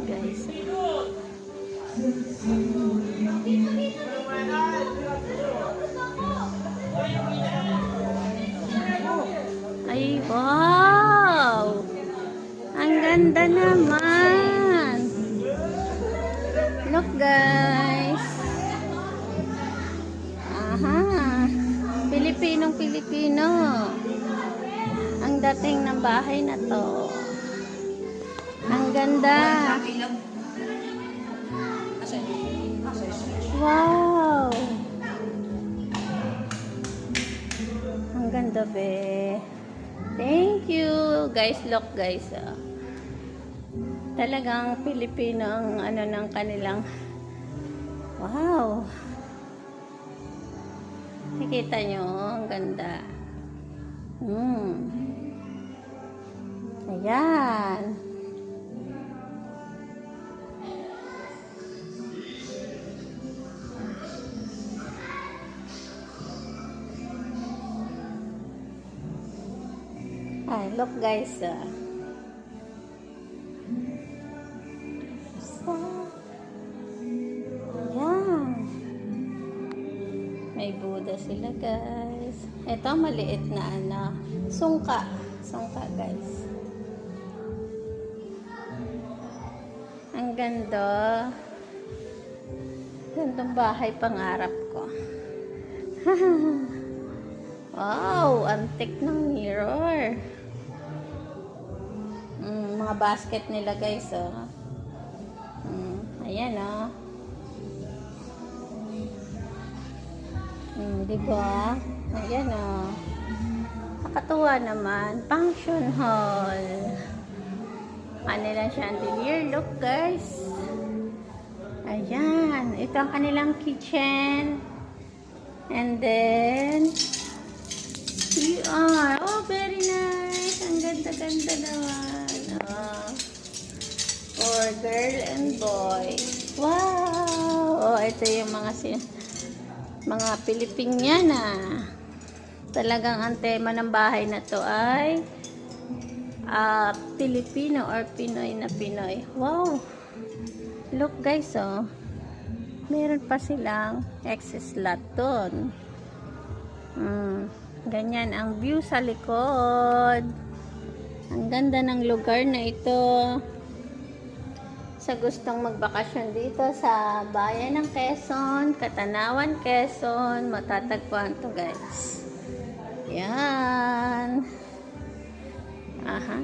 guys. Ay, wow! Ang ganda naman! Look, guys! Aha! Pilipinong-Pilipino! Ang dating ng bahay na to. Ang ganda! Wow! Ang ganda, be. Thank you! Guys, look, guys. Talagang Pilipino ang ano ng kanilang. Wow! Nakikita nyo, ang ganda. Ayan. Ay, look guys. Ayan. May Buddha sila guys. Ito maliit na ano. Sungka. Sungka guys. Ang ganda. Gandang bahay pangarap ko. Wow, antik ng mirror. Mga basket nila guys, oh. Ayan, oh. Diba? Ayan, oh. Nakatuwa naman. Function hall. Kanilang chandelier. Look, guys. Ayan. Ito ang kanilang kitchen. And then, CR. Oh, very nice. Ang ganda-ganda naman. Oh. For girl and boy. Wow! Oh, ito yung mga Pilipiniana. Talagang ang tema ng bahay na to ay Pilipino or Pinoy na Pinoy. Wow! Look guys, oh. Meron pa silang access lot doon. Ganyan ang view sa likod. Ang ganda ng lugar na ito. Sa gustong magbakasyon dito sa bayan ng Quezon, Katanawan, Quezon, matatagpuan to guys. Yan. Aha.